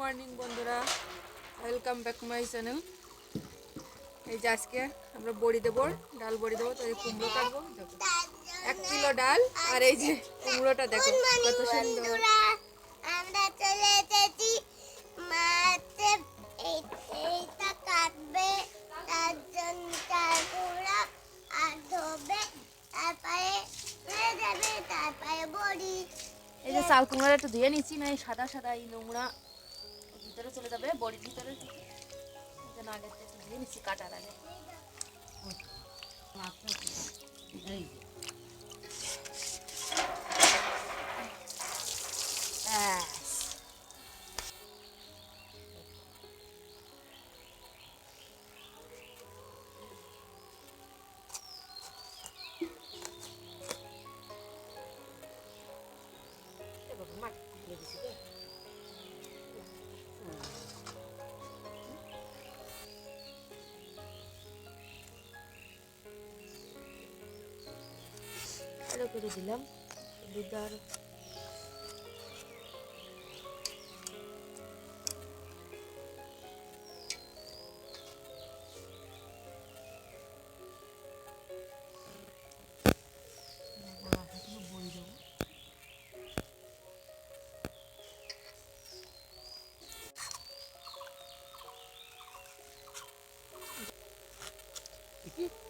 Morning বন্ধুরা, welcome back my channel. এই যে আজকে আমরা বড়ি দেবো, ডাল বড়ি দেবো। তো এই কুমড়ো কাটবো, দেখো 1 কিলো ডাল। আর এই যে কুমড়োটা দেখো কত সুন্দর। আমরা চলে এসেছি মাঠে, এইটা কাটবে, তার জন্য চাল কুমড়া আর ধোবে, তারপরে যাবে, তারপরে বড়ি। এই যে চাল কুমড়োটা একটু ধুয়ে নিচ্ছি, না এই সাদা সাদা এই নোংরা ভিতরে চলে যাবে, বড়ির ভিতরে যেন আগে থেকে ধুয়ে নিচ্ছি কাটার আগে। ভালো করে দিলাম দুধ।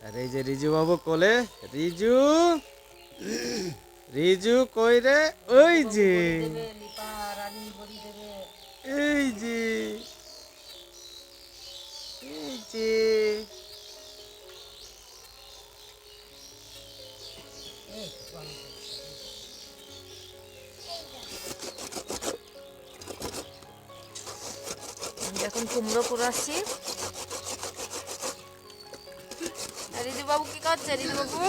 আর এই যে রিজু বাবু কোলে, রিজু রিজু কই রে? ওই যে এই যে এই যে এখন কুমড়ো কুড়াচ্ছি। রিজু বাবু কি করছে? রিজু বাবু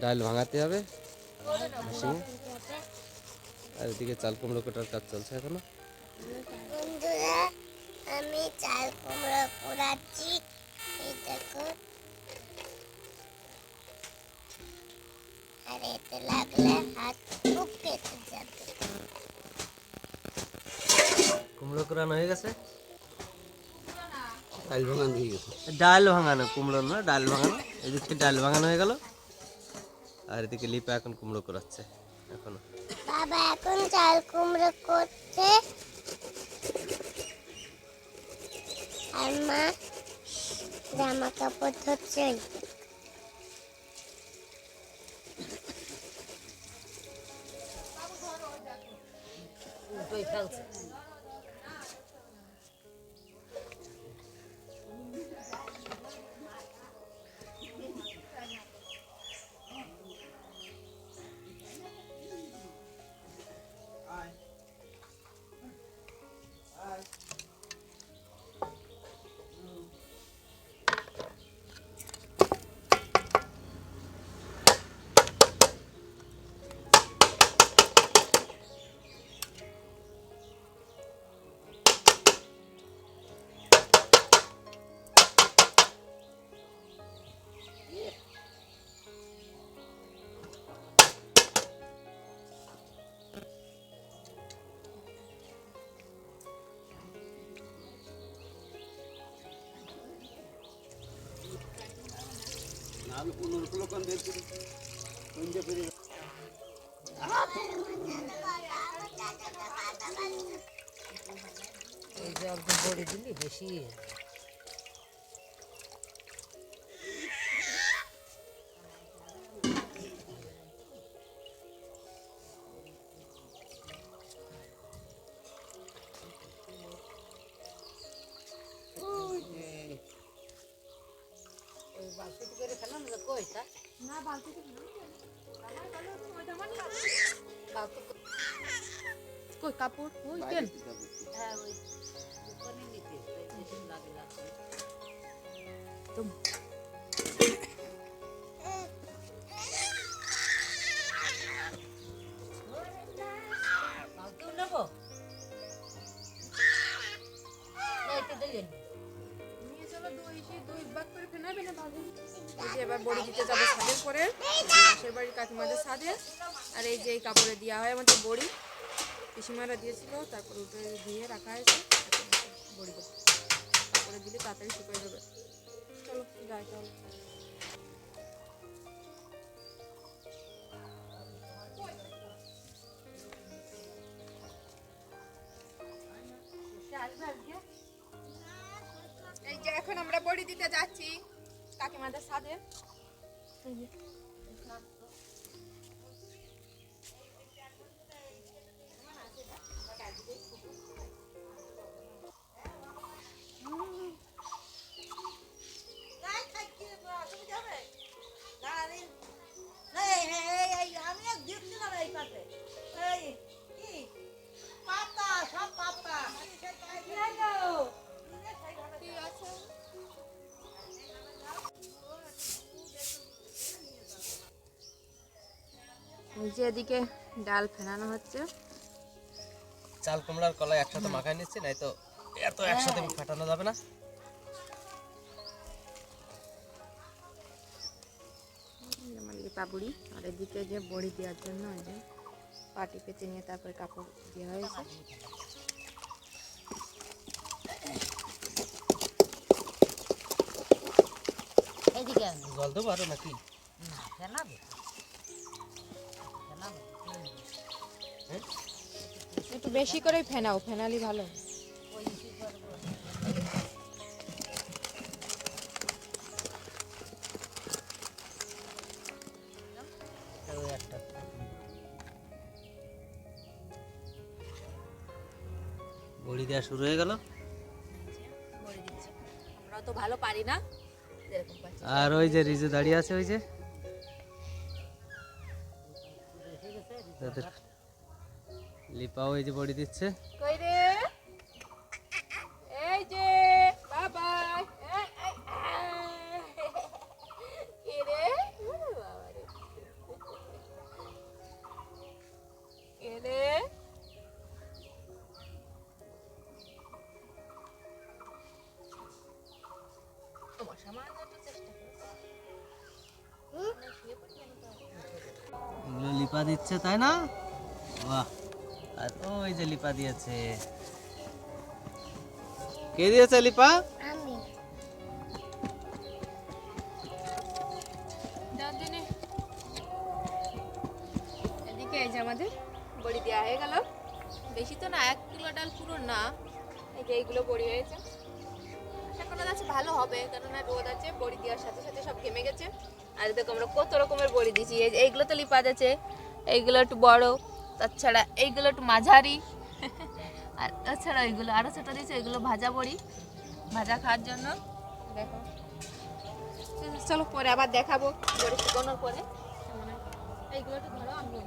ডাল ভাঙাতে হবে আর এদিকে চাল কুমড়ো কাটার কাজ চলছে এখনো। বন্ধুরা, আমি চাল কুমড়া কুড়াচ্ছি, এই দেখো। আর এতে লাগলে হাত খুব কেটে যাবে। কুমড়ো কুড়ানো হয়ে গেছে, ডাল ভাঙানো হয়ে গেছে। ডাল ভাঙানো, কুমড়ো না, ডাল ভাঙানো। এদিকে ডাল ভাঙানো হয়ে গেল, আর এদিকে লিপা এখন কুমড়ো কুড়াচ্ছে এখনো। বাবা এখন চাল কুমড়ো করছে, আর মা জামা কাপড় ধরছে। এই যে অল্প বড়ি দিলি বেশি বালতি করে ফেলাম না কইটা না বালতিতে কই কাপড় ওই কেন? হ্যাঁ ওই দোকানে নিতে একদম বালতিও নেবো না, এটা দিলেন নিয়ে চলো দুই ভাগ করে ফেনাবে না ভালো। এই যে এবার বড়ি দিতে যাবো ছাদের পরে, পাশের বাড়ির কাকিমাদের ছাদে। আর এই যে এই কাপড়ে দেওয়া হয় আমাদের বড়ি, পিসিমারা দিয়েছিল, তারপর ওটা ধুয়ে রাখা হয়েছে। এখন বড়ি দেবো, কাপড়ে দিলে তাড়াতাড়ি শুকিয়ে যাবে। চলো যাই তাহলে। এই যে এখন আমরা বড়ি দিতে যাচ্ছি কাকিমাদের ছাদে। এই যে এদিকে ডাল ফেনানো হচ্ছে। চাল কুমড়ার কলাই একসাথে মাখায় নিচ্ছি, নাই তো এত একসাথে ফাটানো যাবে না। আমার লিপা বুড়ি, আর এদিকে যে বড়ি দেওয়ার জন্য এই যে পাটি পেতে নিয়ে তারপরে কাপড় দেওয়া হয়েছে। এইদিকে আনো। জল দেবো আরো নাকি? না ফেলাবে ফেলাবে হ্যাঁ? একটু বেশি করে ফেনাও, ফেনালি ভালো। ওই কি করবো ওই একটা। বড়ি দেওয়া শুরু হয়ে গেল। বড়ি দিচ্ছি, আমরা তো ভালো পারি না, যেরকম পাচ্ছি। আর ওই যে রিজু দাঁড়িয়ে আছে, ওই যে তাদের লিপাও এই যে বড়ি দিচ্ছে। কই রে, এই যে বাবা, কি রে, ওরে বাবা রে, কি রে, তোমার সামান্য একটু চেষ্টা করো। এগুলো লিপা দিচ্ছে তাই না? বাহ, আর ওই যে লিপা দিয়েছে। কে দিয়েছে লিপা? আমি এদিকে এই যে আমাদের বড়ি দেওয়া হয়ে গেল। বেশি তো না, 1 কিলো ডাল পুরো না। এই যে এইগুলো বড়ি হয়েছে, আশা করা যাচ্ছে ভালো হবে, কেননা রোদ আছে, বড়ি দেওয়ার সাথে সাথে সব ঘেমে গেছে। আর দেখো আমরা কত রকমের বড়ি দিয়েছি। এইগুলো তো লিপা আছে, এইগুলো একটু বড়, তাছাড়া এইগুলো একটু মাঝারি, আর তাছাড়া এইগুলো আরও ছোটো দিয়েছে, এগুলো ভাজা বড়ি, ভাজা খাওয়ার জন্য। দেখো, চলো পরে আবার দেখাবো বড়ি শুকানোর পরে। এইগুলো একটু ধরো, আমি